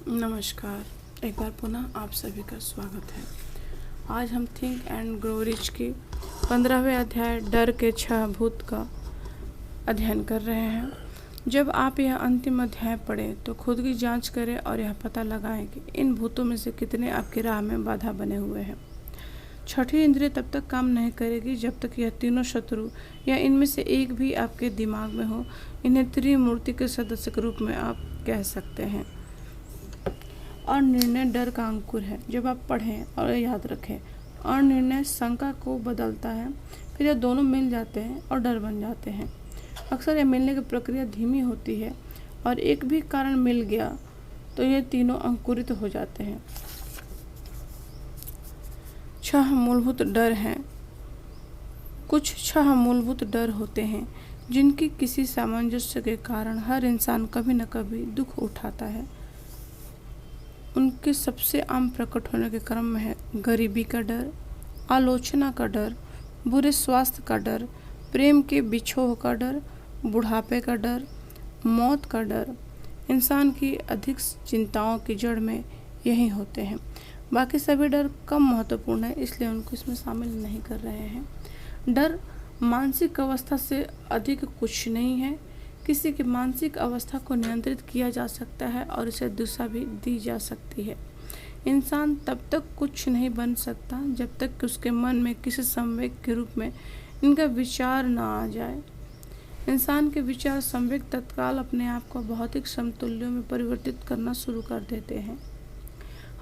नमस्कार। एक बार पुनः आप सभी का स्वागत है। आज हम थिंक एंड ग्रो रिच की 15वें अध्याय डर के 6 भूत का अध्ययन कर रहे हैं। जब आप यह अंतिम अध्याय पढ़ें तो खुद की जांच करें और यह पता लगाएं कि इन भूतों में से कितने आपकी राह में बाधा बने हुए हैं। छठी इंद्रिय तब तक काम नहीं करेगी जब तक यह तीनों शत्रु या इनमें से एक भी आपके दिमाग में हो। इन्हें त्रिमूर्ति के सदस्य के रूप में आप कह सकते हैं। अनिर्णय डर का अंकुर है। जब आप पढ़ें और याद रखें, अनिर्णय शंका को बदलता है, फिर यह दोनों मिल जाते हैं और डर बन जाते हैं। अक्सर यह मिलने की प्रक्रिया धीमी होती है और एक भी कारण मिल गया तो ये तीनों अंकुरित हो जाते हैं। 6 मूलभूत डर हैं। कुछ 6 मूलभूत डर होते हैं जिनकी किसी सामंजस्य के कारण हर इंसान कभी न कभी दुख उठाता है। उनके सबसे आम प्रकट होने के क्रम में है गरीबी का डर, आलोचना का डर, बुरे स्वास्थ्य का डर, प्रेम के बिछोह का डर, बुढ़ापे का डर, मौत का डर। इंसान की अधिक चिंताओं की जड़ में यही होते हैं। बाकी सभी डर कम महत्वपूर्ण है, इसलिए उनको इसमें शामिल नहीं कर रहे हैं। डर मानसिक अवस्था से अधिक कुछ नहीं है। किसी की मानसिक अवस्था को नियंत्रित किया जा सकता है और इसे दिशा भी दी जा सकती है। इंसान तब तक कुछ नहीं बन सकता जब तक कि उसके मन में किसी संवेग के रूप में इनका विचार न आ जाए। इंसान के विचार संवेग तत्काल अपने आप को भौतिक समतुल्यों में परिवर्तित करना शुरू कर देते हैं।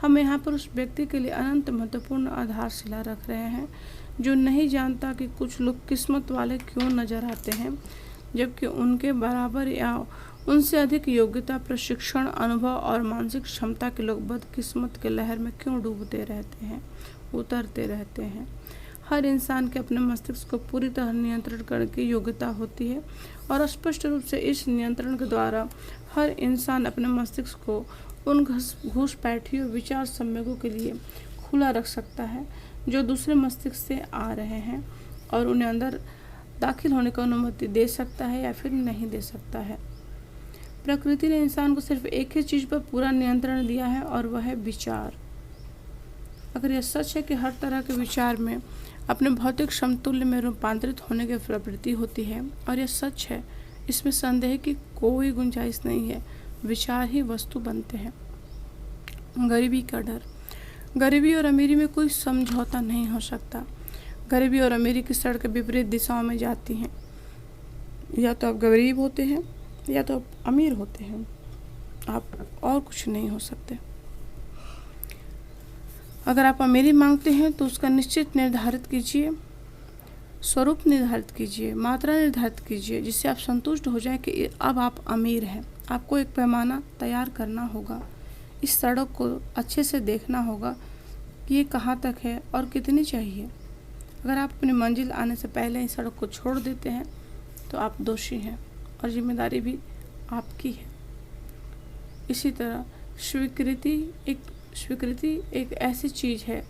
हम यहाँ पर उस व्यक्ति के लिए अनंत महत्वपूर्ण आधारशिला रख रहे हैं जो नहीं जानता कि कुछ लोग किस्मत वाले क्यों नजर आते हैं, जबकि उनके बराबर या उनसे अधिक योग्यता, प्रशिक्षण, अनुभव और मानसिक क्षमता के लोग बदकिस्मत के लहर में क्यों डूबते रहते हैं, उतरते रहते हैं। हर इंसान के अपने मस्तिष्क को पूरी तरह नियंत्रण करने की योग्यता होती है और स्पष्ट रूप से इस नियंत्रण के द्वारा हर इंसान अपने मस्तिष्क को उन घुसपैठियों विचार संवेगों के लिए खुला रख सकता है जो दूसरे मस्तिष्क से आ रहे हैं और उन्हें अंदर दाखिल होने की अनुमति दे सकता है या फिर नहीं दे सकता है। प्रकृति ने इंसान को सिर्फ एक ही चीज पर पूरा नियंत्रण दिया है और वह है विचार। अगर यह सच है कि हर तरह के विचार में अपने भौतिक समतुल्य में रूपांतरित होने की प्रवृत्ति होती है, और यह सच है, इसमें संदेह की कोई गुंजाइश नहीं है। विचार ही वस्तु बनते हैं। गरीबी का डर। गरीबी और अमीरी में कोई समझौता नहीं हो सकता। गरीबी और अमीरी की सड़कें विपरीत दिशाओं में जाती हैं। या तो आप गरीब होते हैं या तो आप अमीर होते हैं, आप और कुछ नहीं हो सकते। अगर आप अमीरी मांगते हैं तो उसका निश्चित निर्धारित कीजिए, स्वरूप निर्धारित कीजिए, मात्रा निर्धारित कीजिए, जिससे आप संतुष्ट हो जाएं कि अब आप अमीर हैं। आपको एक पैमाना तैयार करना होगा। इस सड़क को अच्छे से देखना होगा कि ये कहाँ तक है और कितनी चाहिए। अगर आप अपनी मंजिल आने से पहले ही सड़क को छोड़ देते हैं तो आप दोषी हैं और जिम्मेदारी भी आपकी है। इसी तरह स्वीकृति एक ऐसी चीज़ है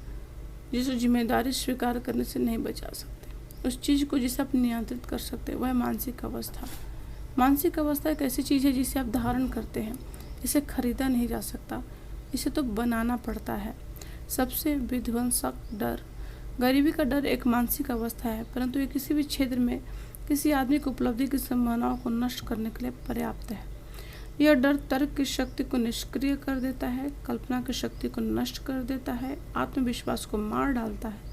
जिसे जिम्मेदारी स्वीकार करने से नहीं बचा सकते। उस चीज़ को जिसे आप नियंत्रित कर सकते हैं वह है मानसिक अवस्था। मानसिक अवस्था एक ऐसी चीज़ है जिसे आप धारण करते हैं। इसे खरीदा नहीं जा सकता, इसे तो बनाना पड़ता है। सबसे विध्वंसक डर। गरीबी का डर एक मानसिक अवस्था है, परंतु ये किसी भी क्षेत्र में किसी आदमी की उपलब्धि की संभावनाओं को नष्ट करने के लिए पर्याप्त है। यह डर तर्क की शक्ति को निष्क्रिय कर देता है, कल्पना की शक्ति को नष्ट कर देता है, आत्मविश्वास को मार डालता है,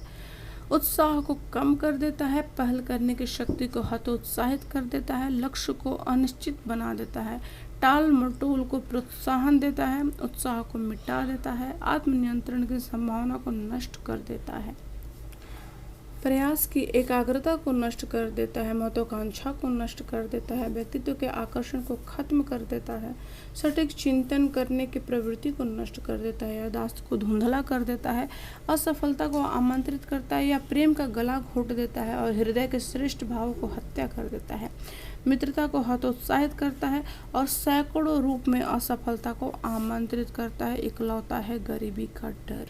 उत्साह को कम कर देता है, पहल करने की शक्ति को हतोत्साहित कर देता है, लक्ष्य को अनिश्चित बना देता है, टाल मटोल को प्रोत्साहन देता है, उत्साह को मिटा देता है, आत्मनियंत्रण की संभावना को नष्ट कर देता है, प्रयास की एकाग्रता को नष्ट कर देता है, महत्वाकांक्षा को नष्ट कर देता है, व्यक्तित्व के आकर्षण को खत्म कर देता है, सटीक चिंतन करने की प्रवृत्ति को नष्ट कर देता है, याददाश्त को धुंधला कर देता है, असफलता को आमंत्रित करता है या प्रेम का गला घोट देता है और हृदय के श्रेष्ठ भाव को हत्या कर देता है, मित्रता को हतोत्साहित करता है और सैकड़ों रूप में असफलता को आमंत्रित करता है। इकलौता है गरीबी का डर।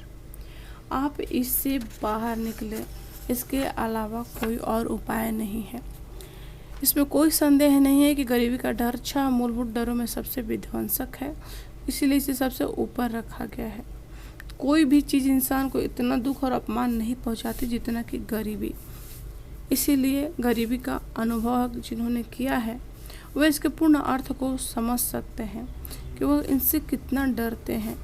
आप इससे बाहर निकले, इसके अलावा कोई और उपाय नहीं है। इसमें कोई संदेह नहीं है कि गरीबी का डर 6 मूलभूत डरों में सबसे विध्वंसक है। इसीलिए इसे सबसे ऊपर रखा गया है। कोई भी चीज़ इंसान को इतना दुख और अपमान नहीं पहुंचाती जितना कि गरीबी। इसीलिए गरीबी का अनुभव जिन्होंने किया है वे इसके पूर्ण अर्थ को समझ सकते हैं कि वो इनसे कितना डरते हैं।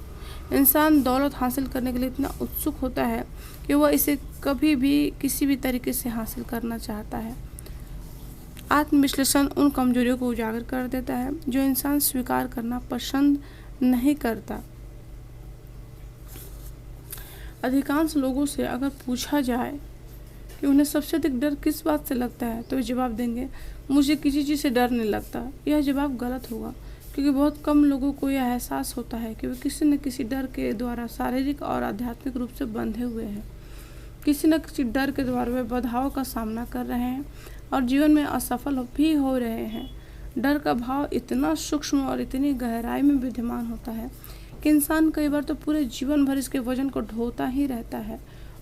इंसान दौलत हासिल करने के लिए इतना उत्सुक होता है कि वह इसे कभी भी किसी भी तरीके से हासिल करना चाहता है। आत्मविश्लेषण उन कमजोरियों को उजागर कर देता है जो इंसान स्वीकार करना पसंद नहीं करता। अधिकांश लोगों से अगर पूछा जाए कि उन्हें सबसे अधिक डर किस बात से लगता है तो वे जवाब देंगे, मुझे किसी चीज़ से डर नहीं लगता। यह जवाब गलत होगा, क्योंकि बहुत कम लोगों को यह एहसास होता है कि वे किसी न किसी डर के द्वारा शारीरिक और आध्यात्मिक रूप से बंधे हुए हैं। किसी न किसी डर के द्वारा वे बाधाओं का सामना कर रहे हैं और जीवन में असफल भी हो रहे हैं। डर का भाव इतना सूक्ष्म और इतनी गहराई में विद्यमान होता है कि इंसान कई बार तो पूरे जीवन भर इसके वजन को ढोता ही रहता है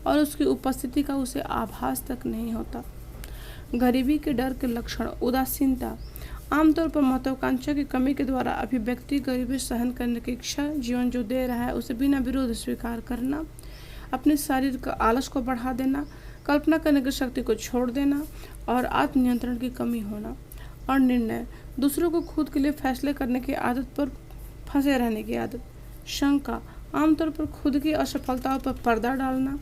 और उसकी उपस्थिति का उसे आभास तक नहीं होता। गरीबी के डर के लक्षण उदासीनता, आमतौर पर महत्वाकांक्षा की कमी के द्वारा अभिव्यक्ति, गरीबी सहन करने की इच्छा, जीवन जो दे रहा है उसे बिना विरोध स्वीकार करना, अपने शरीर का आलस को बढ़ा देना, कल्पना करने की शक्ति को छोड़ देना और आत्मनियंत्रण की कमी होना, और निर्णय, दूसरों को खुद के लिए फैसले करने की आदत पर फंसे रहने की आदत, शंका, आमतौर पर खुद की असफलताओं पर पर्दा डालना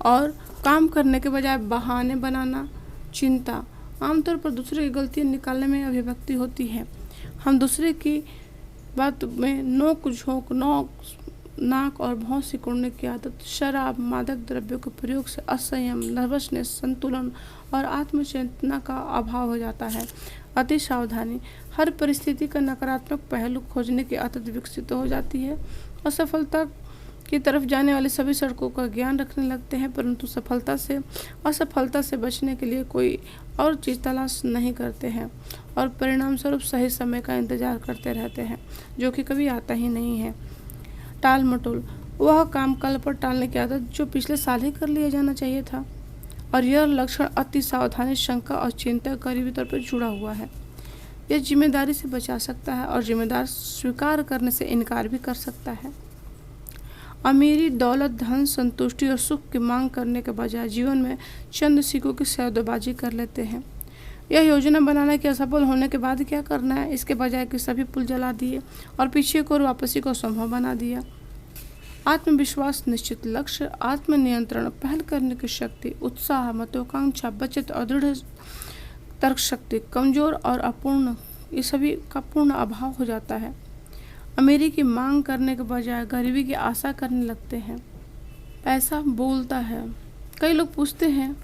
और काम करने के बजाय बहाने बनाना, चिंता, आमतौर पर दूसरे की गलतियाँ निकालने में अभिव्यक्ति होती है। हम दूसरे की बात में नोक झोंक, नाक और भौं सिकुड़ने की आदत, शराब, मादक द्रव्यों के प्रयोग से असंयम, नर्वसनेस, संतुलन और आत्मचेतना का अभाव हो जाता है। अति सावधानी, हर परिस्थिति का नकारात्मक पहलू खोजने की आदत विकसित हो जाती है। असफलता की तरफ जाने वाली सभी सड़कों का ज्ञान रखने लगते हैं, परंतु असफलता से बचने के लिए कोई और चीज़ तलाश नहीं करते हैं और परिणाम स्वरूप सही समय का इंतजार करते रहते हैं जो कि कभी आता ही नहीं है। टाल मटोल, वह काम कल पर टालने की आदत जो पिछले साल ही कर लिया जाना चाहिए था, और यह लक्षण अति सावधानी, शंका और चिंता करीबी तौर पर जुड़ा हुआ है। यह जिम्मेदारी से बचा सकता है और जिम्मेदार स्वीकार करने से इनकार भी कर सकता है। अमीरी, दौलत, धन, संतुष्टि और सुख की मांग करने के बजाय जीवन में चंद सिक्कों की सौदेबाजी कर लेते हैं। यह योजना बनाना कि असफल होने के बाद क्या करना है, इसके बजाय कि सभी पुल जला दिए और पीछे को और वापसी को संभव बना दिया। आत्मविश्वास, निश्चित लक्ष्य, आत्मनियंत्रण, पहल करने की शक्ति, उत्साह, महत्वाकांक्षा, बचत और दृढ़ तर्क शक्ति कमजोर और अपूर्ण, ये सभी का पूर्ण अभाव हो जाता है। अमीरी की मांग करने के बजाय गरीबी की आशा करने लगते हैं। पैसा बोलता है। कई लोग पूछते हैं,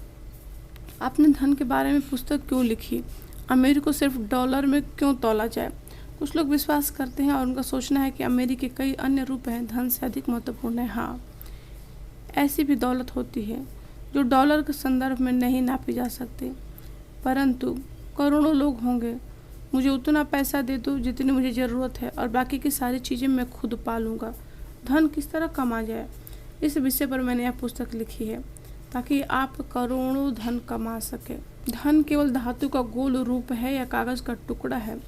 आपने धन के बारे में पुस्तक क्यों लिखी, अमीरी को सिर्फ डॉलर में क्यों तौला जाए। कुछ लोग विश्वास करते हैं और उनका सोचना है कि अमीरी के कई अन्य रूप हैं, धन से अधिक महत्वपूर्ण है। हाँ, ऐसी भी दौलत होती है जो डॉलर के संदर्भ में नहीं नापी जा सकती, परंतु करोड़ों लोग होंगे, मुझे उतना पैसा दे दो जितनी मुझे ज़रूरत है और बाकी की सारी चीज़ें मैं खुद पालूंगा। धन किस तरह कमा जाए, इस विषय पर मैंने यह पुस्तक लिखी है ताकि आप करोड़ों धन कमा सके। धन केवल धातु का गोल रूप है या कागज़ का टुकड़ा है।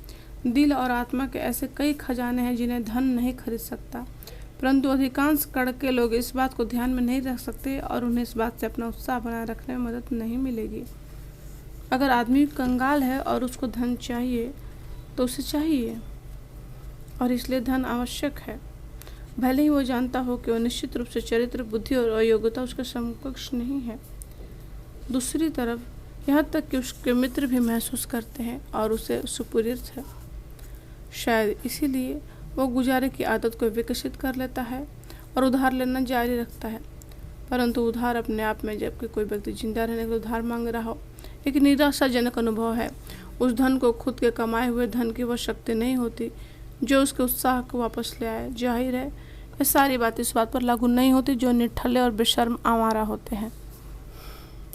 दिल और आत्मा के ऐसे कई खजाने हैं जिन्हें धन नहीं खरीद सकता, परंतु अधिकांश कड़के लोग इस बात को ध्यान में नहीं रख सकते और उन्हें इस बात से अपना उत्साह बनाए रखने में मदद नहीं मिलेगी। अगर आदमी कंगाल है और उसको धन चाहिए तो उसे चाहिए और इसलिए धन आवश्यक है, भले ही वो जानता हो कि वह निश्चित रूप से चरित्र, बुद्धि और योग्यता उसके समकक्ष नहीं है। दूसरी तरफ यहाँ तक कि उसके मित्र भी महसूस करते हैं और उसे सुपरिचित है। शायद इसीलिए वो गुजारे की आदत को विकसित कर लेता है और उधार लेना जारी रखता है, परंतु उधार अपने आप में, जबकि कोई व्यक्ति जिंदा रहने के लिए उधार मांग रहा हो, एक निराशाजनक अनुभव है। उस धन को खुद के कमाए हुए धन की वह शक्ति नहीं होती जो उसके उत्साह को वापस ले आए। जाहिर है ये सारी बातें इस बात पर लागू नहीं होती जो निठल्ले और बेशर्म आवारा होते हैं।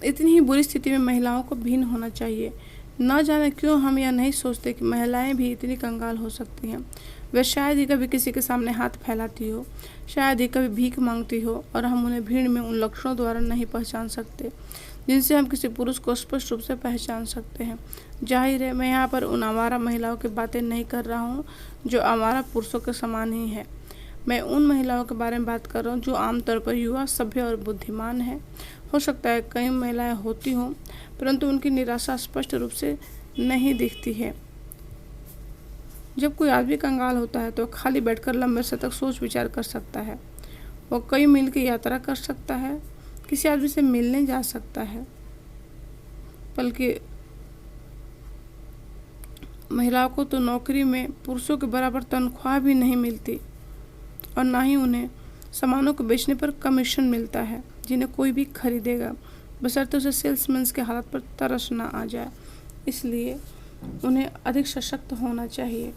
इतनी ही बुरी स्थिति में महिलाओं को भिन्न होना चाहिए। न जाने क्यों हम यह नहीं सोचते कि महिलाएं भी इतनी कंगाल हो सकती हैं। वे शायद ही कभी किसी के सामने हाथ फैलाती हो, शायद ही कभी भीख मांगती हो और हम उन्हें भीड़ में उन लक्षणों द्वारा नहीं पहचान सकते जिनसे हम किसी पुरुष को स्पष्ट रूप से पहचान सकते हैं। जाहिर है मैं यहाँ पर उन आवारा महिलाओं की बातें नहीं कर रहा हूँ जो आवारा पुरुषों के समान ही है। मैं उन महिलाओं के बारे में बात कर रहा हूँ जो आमतौर पर युवा, सभ्य और बुद्धिमान है। हो सकता है कई महिलाएं होती हों, परंतु उनकी निराशा स्पष्ट रूप से नहीं दिखती है। जब कोई आदमी कंगाल होता है तो खाली बैठकर लंबे समय तक सोच विचार कर सकता है। वो कई मील की यात्रा कर सकता है, किसी आदमी से मिलने जा सकता है, बल्कि महिलाओं को तो नौकरी में पुरुषों के बराबर तनख्वाह भी नहीं मिलती और ना ही उन्हें सामानों को बेचने पर कमीशन मिलता है जिन्हें कोई भी खरीदेगा, बशर्ते उसे सेल्समैन की हालत पर तरस ना आ जाए। इसलिए उन्हें अधिक सशक्त होना चाहिए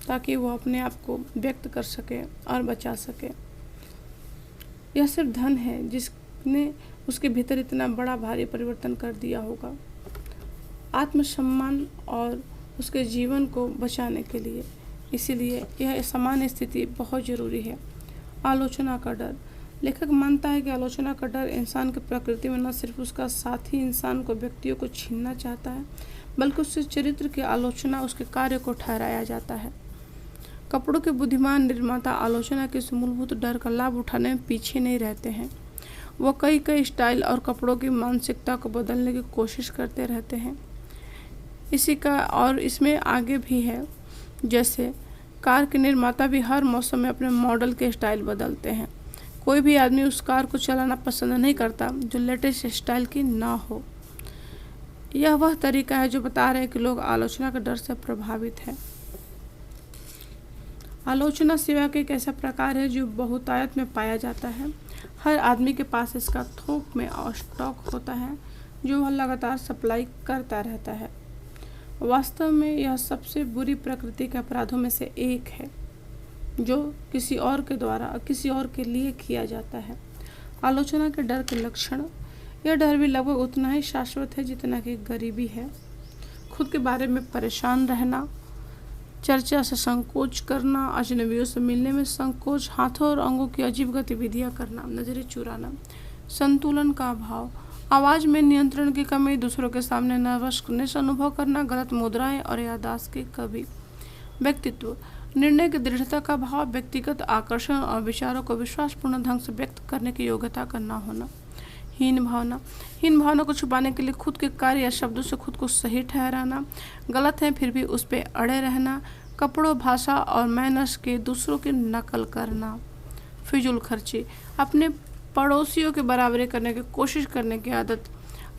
ताकि वो अपने आप को व्यक्त कर सके और बचा सके। यह सिर्फ धन है जिसने उसके भीतर इतना बड़ा भारी परिवर्तन कर दिया होगा, आत्मसम्मान और उसके जीवन को बचाने के लिए। इसीलिए यह सामान्य स्थिति बहुत ज़रूरी है। आलोचना का डर। लेखक मानता है कि आलोचना का डर इंसान की प्रकृति में न सिर्फ उसका साथ ही इंसान को व्यक्तियों को छीनना चाहता है, बल्कि उसके चरित्र की आलोचना उसके कार्य को ठहराया जाता है। कपड़ों के बुद्धिमान निर्माता आलोचना के इस मूलभूत डर का लाभ उठाने में पीछे नहीं रहते हैं। वो कई स्टाइल और कपड़ों की मानसिकता को बदलने की कोशिश करते रहते हैं। इसी का और इसमें आगे भी है, जैसे कार के निर्माता भी हर मौसम में अपने मॉडल के स्टाइल बदलते हैं। कोई भी आदमी उस कार को चलाना पसंद नहीं करता जो लेटेस्ट स्टाइल की ना हो। यह वह तरीका है जो बता रहे हैं कि लोग आलोचना के डर से प्रभावित हैं। आलोचना सेवा का एक ऐसा प्रकार है जो बहुतायत में पाया जाता है। हर आदमी के पास इसका थोक में स्टॉक होता है जो वह लगातार सप्लाई करता रहता है। वास्तव में यह सबसे बुरी प्रकृति के अपराधों में से एक है जो किसी और के द्वारा किसी और के लिए किया जाता है। आलोचना के डर के लक्षण। यह डर भी लगभग उतना ही शाश्वत है जितना कि गरीबी है। खुद के बारे में परेशान रहना, चर्चा से संकोच करना, अजनबियों से मिलने में संकोच, हाथों और अंगों की अजीब गतिविधियां करना, नजरें चुराना, संतुलन का अभाव, आवाज़ में नियंत्रण की कमी, दूसरों के सामने नर्वसनेस अनुभव करना, गलत मुद्राएं और याददाश्त की कमी। व्यक्तित्व। निर्णय की दृढ़ता का भाव, व्यक्तिगत आकर्षण और विचारों को विश्वासपूर्ण ढंग से व्यक्त करने की योग्यता का न होना। हीन भावना। हीन भावना को छुपाने के लिए खुद के कार्य या शब्दों से खुद को सही ठहराना, गलत है फिर भी उस पर अड़े रहना, कपड़ों, भाषा और मैनर्स के दूसरों की नकल करना। फिजूल खर्ची। अपने पड़ोसियों के बराबरी करने की कोशिश करने की आदत।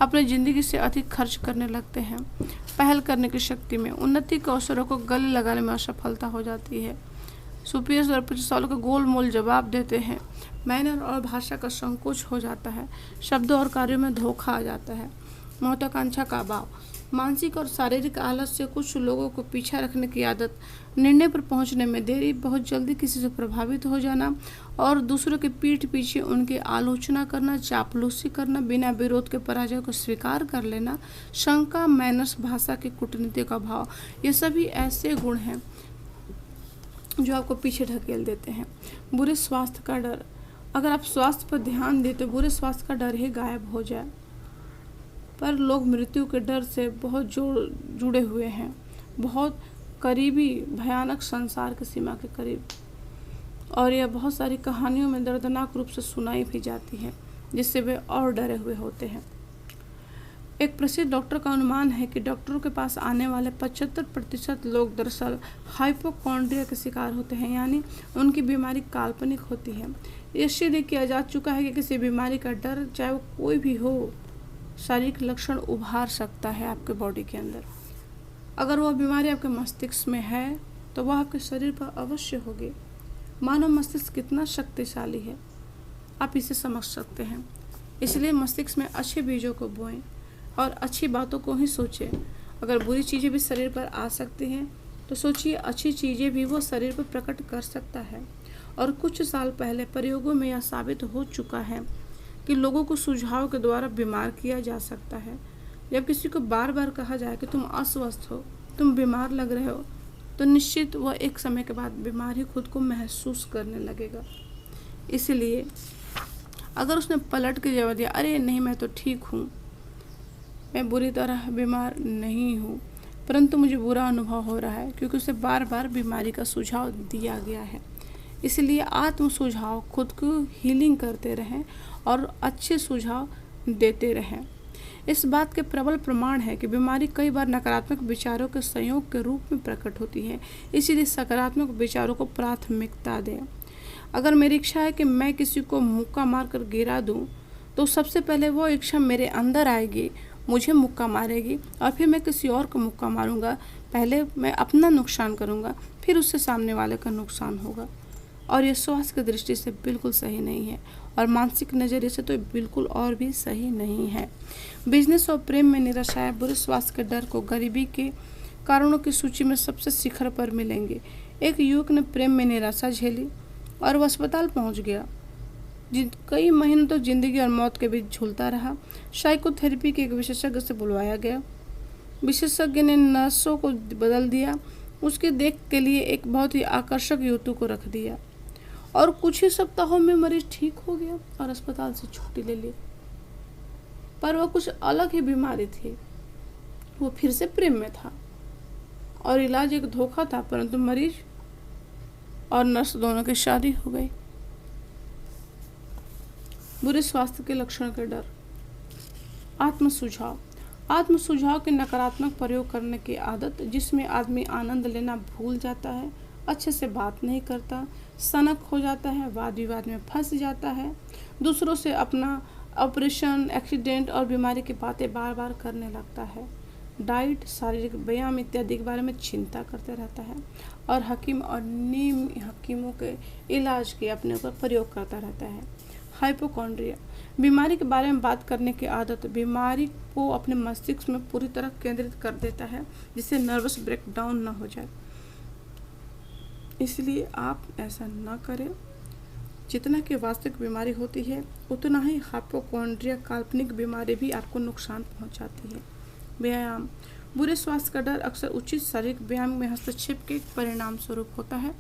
अपनी ज़िंदगी से अधिक खर्च करने लगते हैं। पहल करने की शक्ति में उन्नति के अवसरों को गले लगाने में असफलता हो जाती है। सुपीरियर्स और प्रतिसालों को गोल मोल जवाब देते हैं। मैनर और भाषा का संकोच हो जाता है। शब्दों और कार्यों में धोखा आ जाता है। महत्वाकांक्षा का अभाव। मानसिक और शारीरिक आलस से कुछ लोगों को पीछा रखने की आदत, निर्णय पर पहुंचने में देरी, बहुत जल्दी किसी से प्रभावित हो जाना और दूसरों के पीठ पीछे उनकी आलोचना करना, चापलूसी करना, बिना विरोध के पराजय को स्वीकार कर लेना, शंका, मैनर्स, भाषा की कूटनीति का अभाव, ये सभी ऐसे गुण हैं जो आपको पीछे ढकेल देते हैं। बुरे स्वास्थ्य का डर। अगर आप स्वास्थ्य पर ध्यान दें तो बुरे स्वास्थ्य का डर ही गायब हो जाए, पर लोग मृत्यु के डर से बहुत जुड़े हुए हैं, बहुत करीबी, भयानक संसार की सीमा के करीब, और यह बहुत सारी कहानियों में दर्दनाक रूप से सुनाई भी जाती है जिससे वे और डरे हुए होते हैं। एक प्रसिद्ध डॉक्टर का अनुमान है कि डॉक्टरों के पास आने वाले 75% लोग दरअसल हाइपोकॉन्ड्रिया के शिकार होते हैं, यानी उनकी बीमारी काल्पनिक होती है। यह सिद्ध किया जा चुका है कि किसी बीमारी का डर, चाहे वो कोई भी हो, शारीरिक लक्षण उभार सकता है आपके बॉडी के अंदर। अगर वह बीमारी आपके मस्तिष्क में है तो वह आपके शरीर पर अवश्य होगी। मानव मस्तिष्क कितना शक्तिशाली है आप इसे समझ सकते हैं। इसलिए मस्तिष्क में अच्छे बीजों को बोएं और अच्छी बातों को ही सोचें। अगर बुरी चीज़ें भी शरीर पर आ सकती हैं तो सोचिए अच्छी चीज़ें भी वो शरीर पर प्रकट कर सकता है। और कुछ साल पहले प्रयोगों में यह साबित हो चुका है कि लोगों को सुझाव के द्वारा बीमार किया जा सकता है। जब किसी को बार बार कहा जाए कि तुम अस्वस्थ हो, तुम बीमार लग रहे हो, तो निश्चित वह एक समय के बाद बीमार ही खुद को महसूस करने लगेगा। इसलिए अगर उसने पलट के जवाब दिया, अरे नहीं मैं तो ठीक हूँ, मैं बुरी तरह बीमार नहीं हूँ, परंतु मुझे बुरा अनुभव हो रहा है क्योंकि उसे बार बार बीमारी का सुझाव दिया गया है, इसलिए आत्म सुझाव खुद को हीलिंग करते रहें और अच्छे सुझाव देते रहें। इस बात के प्रबल प्रमाण है कि बीमारी कई बार नकारात्मक विचारों के संयोग के रूप में प्रकट होती है, इसीलिए सकारात्मक विचारों को प्राथमिकता दें। अगर मेरी इच्छा है कि मैं किसी को मुक्का मारकर गिरा दूं, तो सबसे पहले वो इच्छा मेरे अंदर आएगी, मुझे मुक्का मारेगी और फिर मैं किसी और को मुक्का मारूंगा। पहले मैं अपना नुकसान करूंगा, फिर उससे सामने वाले का नुकसान होगा। और ये स्वास्थ्य की दृष्टि से बिल्कुल सही नहीं है और मानसिक नज़रिए से तो बिल्कुल और भी सही नहीं है। बिजनेस और प्रेम में निराशाएं बुरे स्वास्थ्य के डर को गरीबी के कारणों की सूची में सबसे शिखर पर मिलेंगे। एक युवक ने प्रेम में निराशा झेली और वह अस्पताल पहुंच गया। कई महीनों तक जिंदगी और मौत के बीच झूलता रहा। साइकोथेरेपी के एक विशेषज्ञ से बुलवाया गया। विशेषज्ञ ने नर्सों को बदल दिया, उसके देख के लिए एक बहुत ही आकर्षक युवती को रख दिया और कुछ ही सप्ताहों में मरीज ठीक हो गया और अस्पताल से छुट्टी ले ली। पर वह कुछ अलग ही बीमारी थी। वो फिर से प्रेम में था और इलाज एक धोखा था, परंतु मरीज और नर्स दोनों की शादी हो गई। बुरे स्वास्थ्य के लक्षण के डर। आत्म सुझाव के नकारात्मक प्रयोग करने की आदत, जिसमें आदमी आनंद लेना भूल जाता है, अच्छे से बात नहीं करता, सनक हो जाता है, वाद विवाद में फंस जाता है, दूसरों से अपना ऑपरेशन, एक्सीडेंट और बीमारी की बातें बार बार करने लगता है, डाइट, शारीरिक व्यायाम इत्यादि के बारे में चिंता करते रहता है और हकीम और नीम हकीमों के इलाज के अपने ऊपर प्रयोग करता रहता है। हाइपोकॉन्ड्रिया, बीमारी के बारे में बात करने की आदत बीमारी को अपने मस्तिष्क में पूरी तरह केंद्रित कर देता है, जिससे नर्वस ब्रेकडाउन न हो जाए। इसलिए आप ऐसा न करें। जितना कि वास्तविक बीमारी होती है, उतना ही हाइपोकॉन्ड्रिया काल्पनिक बीमारी भी आपको नुकसान पहुंचाती है। व्यायाम, बुरे स्वास्थ्य का डर अक्सर उचित शारीरिक व्यायाम में हस्तक्षेप के परिणाम स्वरूप होता है।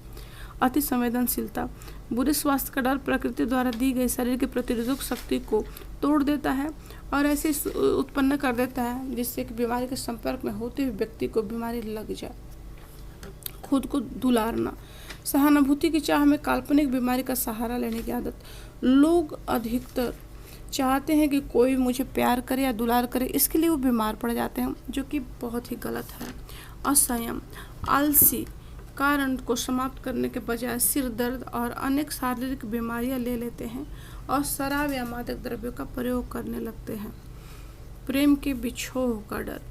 अति संवेदनशीलता, बुरे स्वास्थ्य का डर प्रकृति द्वारा दी गई शरीर की प्रतिरोधक शक्ति को तोड़ देता है और ऐसे उत्पन्न कर देता है जिससे कि बीमारी के संपर्क में होते हुए व्यक्ति को बीमारी लग जाए। खुद को दुलारना, सहानुभूति की चाह में काल्पनिक बीमारी का सहारा लेने की आदत। लोग अधिकतर चाहते हैं कि कोई मुझे प्यार करे या दुलार करे, इसके लिए वो बीमार पड़ जाते हैं, जो कि बहुत ही गलत है। असंयम, आलसी कारण को समाप्त करने के बजाय सिर दर्द और अनेक शारीरिक बीमारियां ले लेते हैं और शराब या मादक द्रव्यों का प्रयोग करने लगते हैं। प्रेम के बिछोह का डर,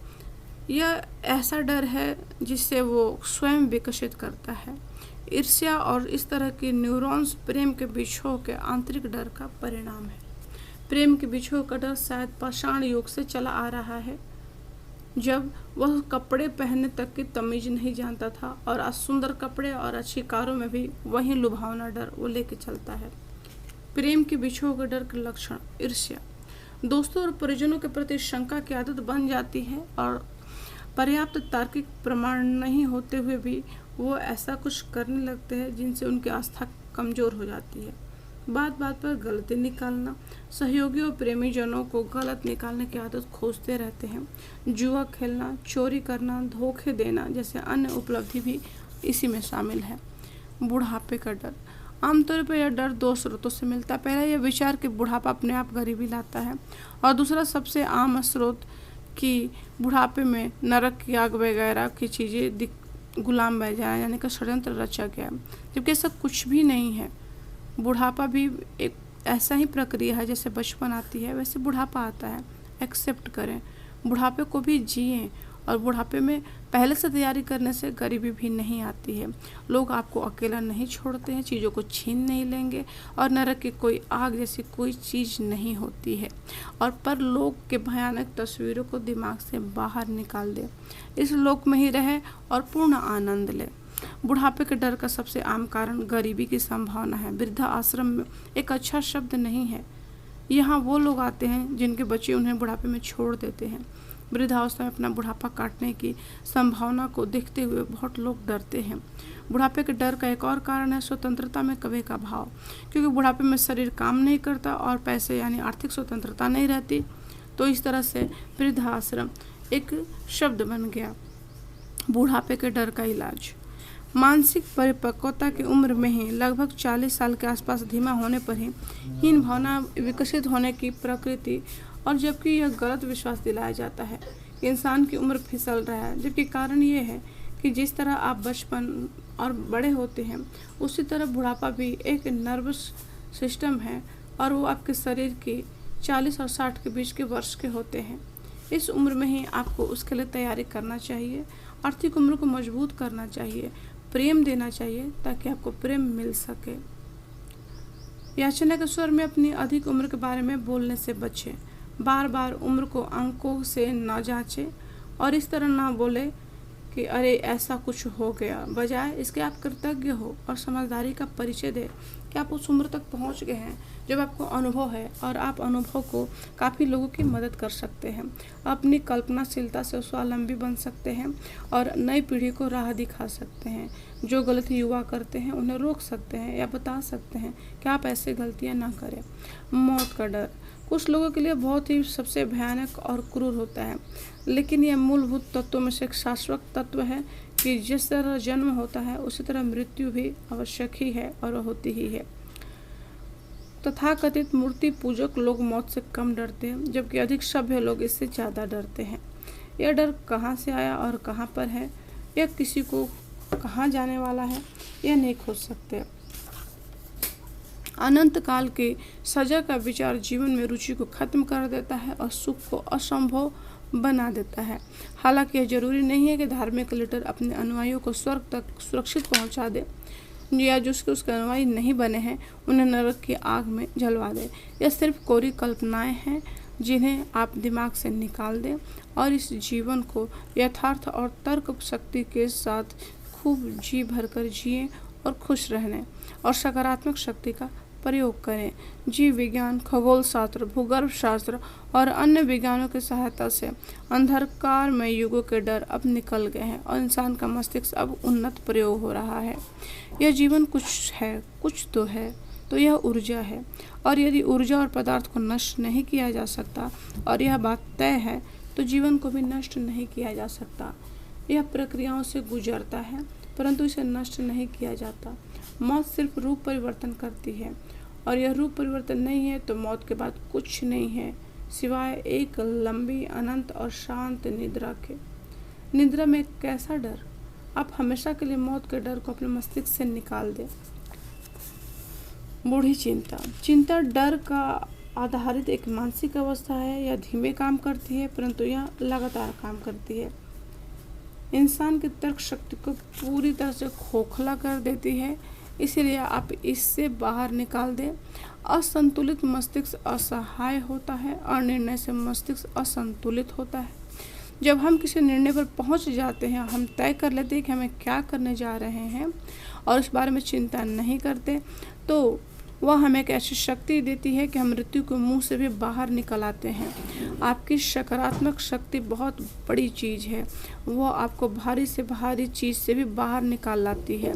यह ऐसा डर है जिससे वो स्वयं विकसित करता है। ईर्ष्या और इस तरह के न्यूरॉन्स प्रेम के बिछोह के आंतरिक डर का परिणाम है। प्रेम के बिछोह का डर शायद पाषाण युग से चला आ रहा है, जब वह कपड़े पहनने तक की तमीज नहीं जानता था और आज सुंदर कपड़े और अच्छी कारों में भी वही लुभावना डर वो लेके चलता है। प्रेम के बिछोह के डर के लक्षण। ईर्ष्या, दोस्तों और परिजनों के प्रति शंका की आदत बन जाती है और पर्याप्त तार्किक प्रमाण नहीं होते हुए भी वो ऐसा कुछ करने लगते हैं जिनसे उनकी आस्था कमजोर हो जाती है। बात बात पर गलती निकालना, सहयोगी और प्रेमी जनों को गलत निकालने की आदत खोजते रहते हैं। जुआ खेलना, चोरी करना, धोखे देना जैसे अन्य उपलब्धि भी इसी में शामिल है। बुढ़ापे का डर, आमतौर पर यह डर दो स्रोतों से मिलता है। पहला, यह विचार कि बुढ़ापा अपने आप गरीबी लाता है और दूसरा सबसे आम स्रोत कि बुढ़ापे में नरक की आग वगैरह की चीज़ें गुलाम बह जाए, यानी कि षड्यंत्र रचा गया, जबकि ऐसा कुछ भी नहीं है। बुढ़ापा भी एक ऐसा ही प्रक्रिया है, जैसे बचपन आती है वैसे बुढ़ापा आता है। एक्सेप्ट करें, बुढ़ापे को भी जिएं और बुढ़ापे में पहले से तैयारी करने से गरीबी भी नहीं आती है। लोग आपको अकेला नहीं छोड़ते हैं, चीज़ों को छीन नहीं लेंगे और नरक की कोई आग जैसी कोई चीज़ नहीं होती है। और पर लोग के भयानक तस्वीरों को दिमाग से बाहर निकाल दें, इस लोक में ही रहे और पूर्ण आनंद लें। बुढ़ापे के डर का सबसे आम कारण गरीबी की संभावना है। वृद्धा आश्रम में एक अच्छा शब्द नहीं है। यहाँ वो लोग आते हैं जिनके बच्चे उन्हें बुढ़ापे में छोड़ देते हैं। वृद्धावस्था में अपना बुढ़ापा काटने की संभावना को देखते हुए बहुत लोग डरते हैं। बुढ़ापे के डर का एक और कारण है स्वतंत्रता में कमी का भाव, क्योंकि बुढ़ापे में शरीर काम नहीं करता और पैसे यानी आर्थिक स्वतंत्रता नहीं रहती, तो इस तरह से वृद्धाश्रम एक शब्द बन गया। बुढ़ापे के डर का इलाज। मानसिक परिपक्वता की उम्र में ही लगभग 40 साल के आसपास धीमा होने पर ही हीन भावना विकसित होने की प्रकृति, और जबकि यह गलत विश्वास दिलाया जाता है कि इंसान की उम्र फिसल रहा है, जबकि कारण ये है कि जिस तरह आप बचपन और बड़े होते हैं उसी तरह बुढ़ापा भी एक नर्वस सिस्टम है और वो आपके शरीर की 40 और 60 के बीच के वर्ष के होते हैं। इस उम्र में ही आपको उसके लिए तैयारी करना चाहिए, आर्थिक उम्र को मजबूत करना चाहिए, प्रेम देना चाहिए ताकि आपको प्रेम मिल सके। याचना के स्वर में अपनी अधिक उम्र के बारे में बोलने से बचें। बार बार उम्र को अंकों से न जांचें और इस तरह ना बोले कि अरे ऐसा कुछ हो गया। बजाय इसके आप कृतज्ञ हो और समझदारी का परिचय दें कि आप उस उम्र तक पहुंच गए हैं जब आपको अनुभव है और आप अनुभव को काफ़ी लोगों की मदद कर सकते हैं। अपनी कल्पनाशीलता से स्वावलंबी बन सकते हैं और नई पीढ़ी को राह दिखा सकते हैं। जो गलती युवा करते हैं उन्हें रोक सकते हैं या बता सकते हैं कि आप ऐसे गलतियां ना करें। मौत का डर कुछ लोगों के लिए बहुत ही सबसे भयानक और क्रूर होता है, लेकिन यह मूलभूत तत्वों में से एक शाश्वत तत्व है कि जिस तरह जन्म होता है उसी तरह मृत्यु भी आवश्यक ही है और होती ही है। तथाकथित मूर्ति पूजक लोग मौत से कम डरते हैं, जबकि अधिक सभ्य लोग इससे ज़्यादा डरते हैं। यह डर कहाँ से आया और कहाँ पर है, यह किसी को कहाँ जाने वाला है, यह नहीं खोज सकते। अनंत काल के सजा का विचार जीवन में रुचि को खत्म कर देता है और सुख को असंभव बना देता है। हालांकि यह जरूरी नहीं है कि धार्मिक लीडर अपने अनुयायियों को स्वर्ग तक सुरक्षित पहुंचा दे या जो उसके अनुयायी नहीं बने हैं उन्हें नरक की आग में जलवा दे। यह सिर्फ कोरी कल्पनाएं हैं जिन्हें आप दिमाग से निकाल दें और इस जीवन को यथार्थ और तर्क शक्ति के साथ खूब जी भरकर जिएं और खुश रहने और सकारात्मक शक्ति का प्रयोग करें। जीव विज्ञान, खगोल शास्त्र, भूगर्भ शास्त्र और अन्य विज्ञानों की सहायता से अंधकार में युगों के डर अब निकल गए हैं और इंसान का मस्तिष्क अब उन्नत प्रयोग हो रहा है। यह जीवन कुछ है, कुछ तो है, तो यह ऊर्जा है और यदि ऊर्जा और पदार्थ को नष्ट नहीं किया जा सकता और यह बात तय है तो जीवन को भी नष्ट नहीं किया जा सकता। यह प्रक्रियाओं से गुजरता है परंतु इसे नष्ट नहीं किया जाता। मौत सिर्फ रूप परिवर्तन करती है और यह रूप परिवर्तन नहीं है तो मौत के बाद कुछ नहीं है सिवाय एक लंबी, अनंत और शांत निद्रा के। निद्रा में कैसा डर? आप हमेशा के लिए मौत के डर को अपने मस्तिष्क से निकाल दें। बूढ़ी चिंता। चिंता डर का आधारित एक मानसिक अवस्था है। यह धीमे काम करती है परंतु यह लगातार काम करती है। इंसान की तर्क शक्ति को पूरी तरह से खोखला कर देती है, इसलिए आप इससे बाहर निकाल दें। असंतुलित मस्तिष्क असहाय होता है और निर्णय से मस्तिष्क असंतुलित होता है। जब हम किसी निर्णय पर पहुंच जाते हैं, हम तय कर लेते हैं कि हमें क्या करने जा रहे हैं और इस बारे में चिंता नहीं करते, तो वह हमें एक ऐसी शक्ति देती है कि हम मृत्यु के मुंह से भी बाहर निकल आते हैं। आपकी सकारात्मक शक्ति बहुत बड़ी चीज़ है, वो आपको भारी से भारी चीज़ से भी बाहर निकाल लाती है।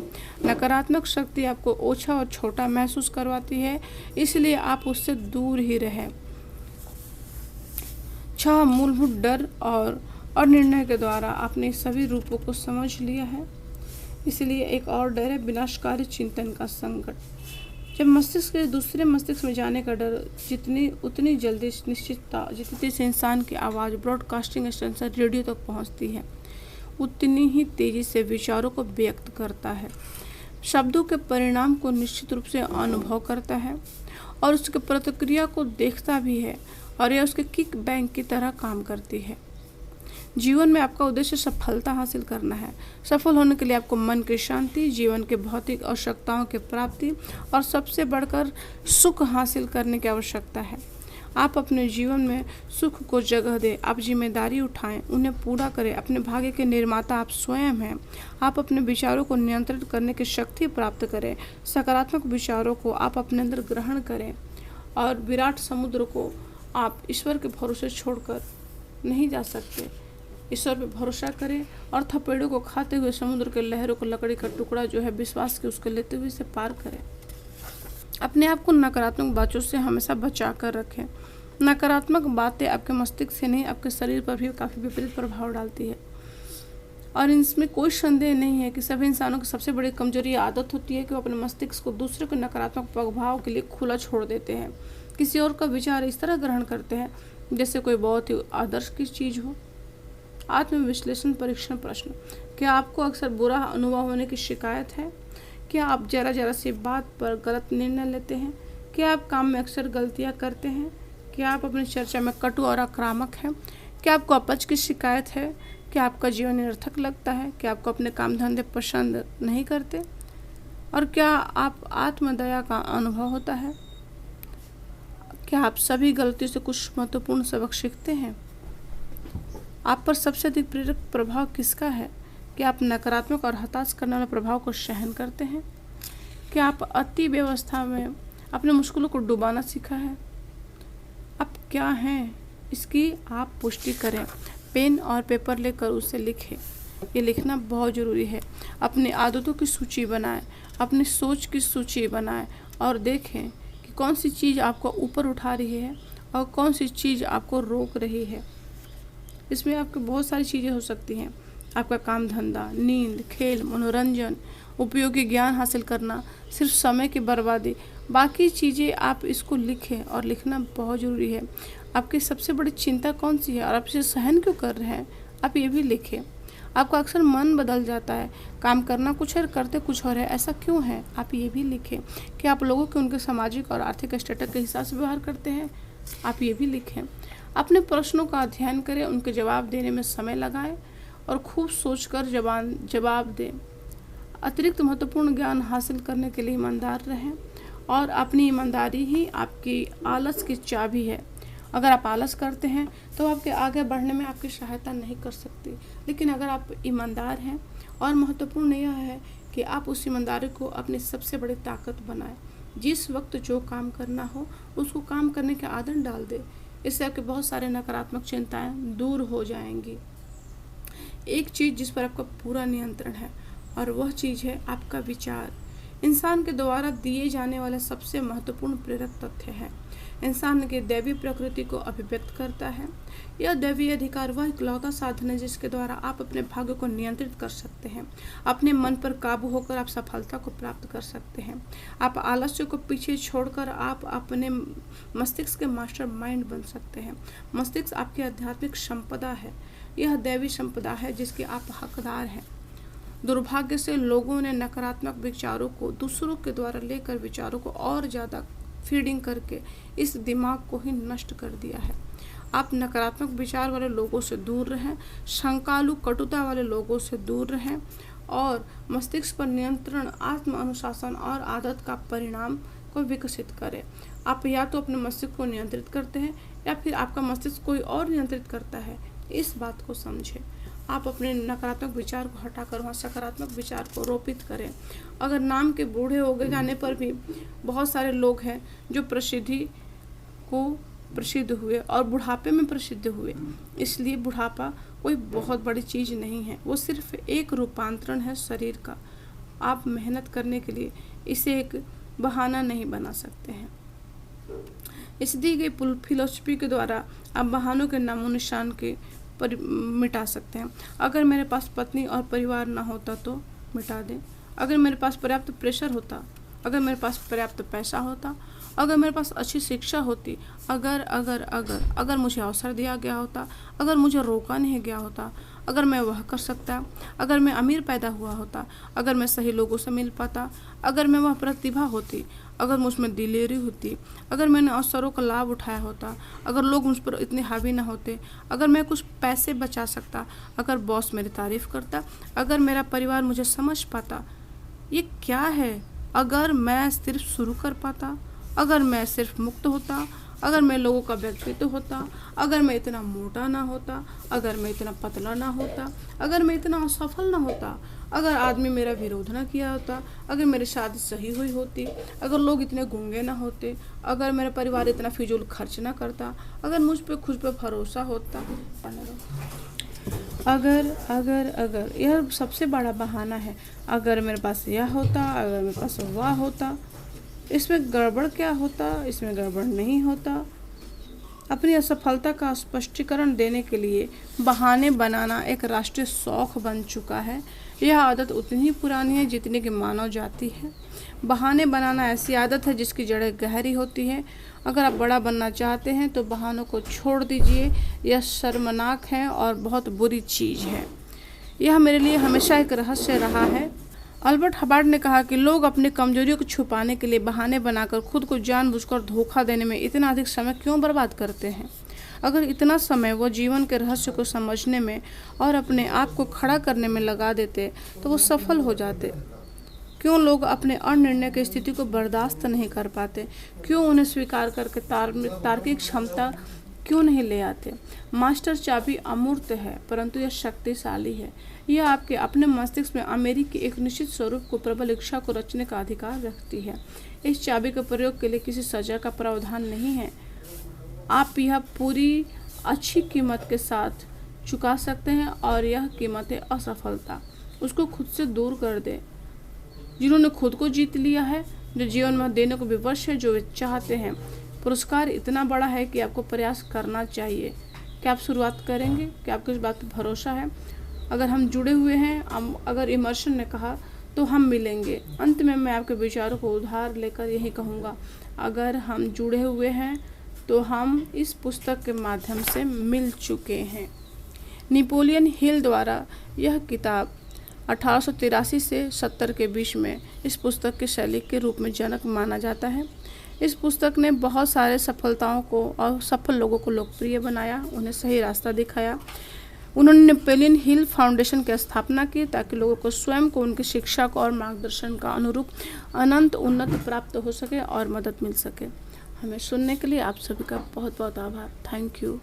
नकारात्मक शक्ति आपको ओछा और छोटा महसूस करवाती है, इसलिए आप उससे दूर ही रहें। 6 मूलभूत डर और निर्णय के द्वारा आपने सभी रूपों को समझ लिया है। इसलिए एक और डर है विनाशकारी चिंतन का संकट। जब मस्तिष्क के दूसरे मस्तिष्क में जाने का डर उतनी जल्दी निश्चितता जितनी से इंसान की आवाज़ ब्रॉडकास्टिंग स्टेशन रेडियो तक पहुंचती है, उतनी ही तेज़ी से विचारों को व्यक्त करता है, शब्दों के परिणाम को निश्चित रूप से अनुभव करता है और उसकी प्रतिक्रिया को देखता भी है और यह उसके किक बैंक की तरह काम करती है। जीवन में आपका उद्देश्य सफलता हासिल करना है। सफल होने के लिए आपको मन की शांति, जीवन के भौतिक आवश्यकताओं की प्राप्ति और सबसे बढ़कर सुख हासिल करने की आवश्यकता है। आप अपने जीवन में सुख को जगह दें, आप जिम्मेदारी उठाएं, उन्हें पूरा करें। अपने भाग्य के निर्माता आप स्वयं हैं। आप अपने विचारों को नियंत्रित करने की शक्ति प्राप्त करें। सकारात्मक विचारों को आप अपने अंदर ग्रहण करें और विराट समुद्र को आप ईश्वर के भरोसे छोड़कर नहीं जा सकते। ईश्वर पे भरोसा करें और थपेड़ों को खाते हुए समुद्र के लहरों को लकड़ी का टुकड़ा जो है विश्वास के उसके लेते हुए इसे पार करें। अपने आप को नकारात्मक बातों से हमेशा बचा कर रखें। नकारात्मक बातें आपके मस्तिष्क से नहीं आपके शरीर पर भी काफ़ी विपरीत प्रभाव डालती है। और इसमें कोई संदेह नहीं है कि सभी इंसानों की सबसे बड़ी कमजोरी आदत होती है कि वो अपने मस्तिष्क को दूसरे के नकारात्मक प्रभाव के लिए खुला छोड़ देते हैं। किसी और का विचार इस तरह ग्रहण करते हैं जैसे कोई बहुत ही आदर्श की चीज़ हो। आत्मविश्लेषण परीक्षण प्रश्न। क्या आपको अक्सर बुरा अनुभव होने की शिकायत है? क्या आप जरा सी बात पर गलत निर्णय लेते हैं? क्या आप काम में अक्सर गलतियां करते हैं? क्या आप अपनी चर्चा में कटु और आक्रामक हैं? क्या आपको अपच की शिकायत है? क्या आपका जीवन निरर्थक लगता है? क्या आपको अपने काम धंधे पसंद नहीं करते? और क्या आप आत्मदया का अनुभव होता है? क्या आप सभी गलतियों से कुछ महत्वपूर्ण सबक सीखते हैं? आप पर सबसे अधिक प्रेरक प्रभाव किसका है? क्या आप नकारात्मक और हताश करने वाले प्रभाव को सहन करते हैं? क्या आप अति व्यवस्था में अपने मुश्किलों को डुबाना सीखा है? आप क्या हैं इसकी आप पुष्टि करें। पेन और पेपर लेकर उसे लिखें। ये लिखना बहुत ज़रूरी है। अपनी आदतों की सूची बनाएं, अपनी सोच की सूची बनाएं और देखें कि कौन सी चीज़ आपको ऊपर उठा रही है और कौन सी चीज़ आपको रोक रही है। इसमें आपकी बहुत सारी चीज़ें हो सकती हैं। आपका काम धंधा, नींद, खेल, मनोरंजन, उपयोगी ज्ञान हासिल करना, सिर्फ समय की बर्बादी, बाकी चीज़ें आप इसको लिखें और लिखना बहुत ज़रूरी है। आपकी सबसे बड़ी चिंता कौन सी है और आप इसे सहन क्यों कर रहे हैं, आप ये भी लिखें। आपका अक्सर मन बदल जाता है, काम करना कुछ है करते कुछ और है, ऐसा क्यों है, आप ये भी लिखें। कि आप लोगों के उनके सामाजिक और आर्थिक स्टेटस के हिसाब से व्यवहार करते हैं, आप ये भी लिखें। अपने प्रश्नों का अध्ययन करें, उनके जवाब देने में समय लगाएं और खूब सोचकर जवाब दें। अतिरिक्त महत्वपूर्ण ज्ञान हासिल करने के लिए ईमानदार रहें और अपनी ईमानदारी ही आपकी आलस की चाबी है। अगर आप आलस करते हैं तो आपके आगे बढ़ने में आपकी सहायता नहीं कर सकती, लेकिन अगर आप ईमानदार हैं और महत्वपूर्ण यह है कि आप उस ईमानदारी को अपनी सबसे बड़ी ताकत बनाएं। जिस वक्त जो काम करना हो उसको काम करने की आदत डाल दें। इससे आपके बहुत सारे नकारात्मक चिंताएं दूर हो जाएंगी। एक चीज़ जिस पर आपका पूरा नियंत्रण है और वह चीज़ है आपका विचार। इंसान के द्वारा दिए जाने वाला सबसे महत्वपूर्ण प्रेरक तथ्य है। इंसान की दैवी प्रकृति को अभिव्यक्त करता है। यह दैवी अधिकार वह इकलौता साधन है जिसके द्वारा आप अपने भाग्य को नियंत्रित कर सकते हैं। अपने मन पर काबू होकर आप सफलता को प्राप्त कर सकते हैं। आप आलस्य को पीछे छोड़कर आप अपने मस्तिष्क के मास्टर माइंड बन सकते हैं। मस्तिष्क आपकी आध्यात्मिक संपदा है। यह दैवी संपदा है जिसके आप हकदार हैं। दुर्भाग्य से लोगों ने नकारात्मक विचारों को दूसरों के द्वारा लेकर विचारों को और ज़्यादा फीडिंग करके इस दिमाग को ही नष्ट कर दिया है। आप नकारात्मक विचार वाले लोगों से दूर रहें, शंकालु कटुता वाले लोगों से दूर रहें और मस्तिष्क पर नियंत्रण, आत्म अनुशासन और आदत का परिणाम को विकसित करें। आप या तो अपने मस्तिष्क को नियंत्रित करते हैं या फिर आपका मस्तिष्क कोई और नियंत्रित करता है। इस बात को समझें। आप अपने नकारात्मक विचार को हटाकर वहाँ सकारात्मक विचार को रोपित करें। अगर नाम के बूढ़े हो गए जाने पर भी बहुत सारे लोग हैं जो प्रसिद्ध हुए और बुढ़ापे में प्रसिद्ध हुए। इसलिए बुढ़ापा कोई बहुत बड़ी चीज़ नहीं है, वो सिर्फ एक रूपांतरण है शरीर का। आप मेहनत करने के लिए इसे एक बहाना नहीं बना सकते हैं। इस दी गई फिलॉसफी के द्वारा आप बहानों के नामो निशान के मिटा सकते हैं। अगर मेरे पास पत्नी और परिवार ना होता तो मिटा दें। अगर मेरे पास पर्याप्त प्रेशर होता, अगर मेरे पास पर्याप्त पैसा होता, अगर मेरे पास अच्छी शिक्षा होती, अगर मुझे अवसर दिया गया होता, अगर मुझे रोका नहीं गया होता, अगर मैं वह कर सकता, अगर मैं अमीर पैदा हुआ होता, अगर मैं सही लोगों से मिल पाता, अगर मैं वह प्रतिभा होती, अगर मुझ में दिलेरी होती, अगर मैंने अवसरों का लाभ उठाया होता, अगर लोग मुझ पर इतने हावी ना होते, अगर मैं कुछ पैसे बचा सकता, अगर बॉस मेरी तारीफ करता, अगर मेरा परिवार मुझे समझ पाता। ये क्या है? अगर मैं सिर्फ शुरू कर पाता, अगर मैं सिर्फ मुक्त होता, अगर मैं लोगों का व्यक्तित्व होता, अगर मैं इतना मोटा ना होता, अगर मैं इतना पतला ना होता, अगर मैं इतना असफल ना होता, अगर आदमी मेरा विरोध ना किया होता, अगर मेरी शादी सही हुई होती, अगर लोग इतने गूंगे ना होते, अगर मेरा परिवार इतना फिजूल खर्च ना करता, अगर मुझ पे खुद पे भरोसा होता। अगर यह सबसे बड़ा बहाना है। अगर मेरे पास यह होता, अगर मेरे पास वह होता। इसमें गड़बड़ क्या होता? इसमें गड़बड़ नहीं होता। अपनी असफलता का स्पष्टीकरण देने के लिए बहाने बनाना एक राष्ट्रीय शौक बन चुका है। यह आदत उतनी ही पुरानी है जितनी कि मानव जाति है। बहाने बनाना ऐसी आदत है जिसकी जड़ें गहरी होती हैं। अगर आप बड़ा बनना चाहते हैं तो बहानों को छोड़ दीजिए। यह शर्मनाक है और बहुत बुरी चीज़ है। यह मेरे लिए हमेशा एक रहस्य रहा है। अल्बर्ट हबार्ड ने कहा कि लोग अपनी कमजोरियों को छुपाने के लिए बहाने बनाकर खुद को जानबूझकर धोखा देने में इतना अधिक समय क्यों बर्बाद करते हैं। अगर इतना समय वो जीवन के रहस्य को समझने में और अपने आप को खड़ा करने में लगा देते तो वो सफल हो जाते। क्यों लोग अपने अनिर्णय की स्थिति को बर्दाश्त नहीं कर पाते? क्यों उन्हें स्वीकार करके तार्किक क्षमता क्यों नहीं ले आते? मास्टर चाबी अमूर्त है परंतु यह शक्तिशाली है। यह आपके अपने मस्तिष्क में अमेरिका के एक निश्चित स्वरूप को प्रबल इच्छा को रचने का अधिकार रखती है। इस चाबी के प्रयोग के लिए किसी सजा का प्रावधान नहीं है। आप यह पूरी अच्छी कीमत के साथ चुका सकते हैं और यह कीमत है असफलता। उसको खुद से दूर कर दे। जिन्होंने खुद को जीत लिया है, जो जीवन में देने को विवश है, जो वे चाहते हैं, पुरस्कार इतना बड़ा है कि आपको प्रयास करना चाहिए। क्या आप शुरुआत करेंगे? क्या आपको इस बात पर भरोसा है? अगर हम जुड़े हुए हैं, अगर इमर्शन ने कहा, तो हम मिलेंगे। अंत में मैं आपके विचारों को उधार लेकर यही कहूँगा, अगर हम जुड़े हुए हैं तो हम इस पुस्तक के माध्यम से मिल चुके हैं। नेपोलियन हिल द्वारा यह किताब 1883 से 70 के बीच में इस पुस्तक की शैली के रूप में जनक माना जाता है। इस पुस्तक ने बहुत सारे सफलताओं को और सफल लोगों को लोकप्रिय बनाया, उन्हें सही रास्ता दिखाया। उन्होंने नेपोलियन हिल फाउंडेशन की स्थापना की ताकि लोगों को स्वयं को उनकी शिक्षा को और मार्गदर्शन का अनुरूप अनंत उन्नति प्राप्त हो सके और मदद मिल सके। हमें सुनने के लिए आप सभी का बहुत बहुत आभार। Thank you.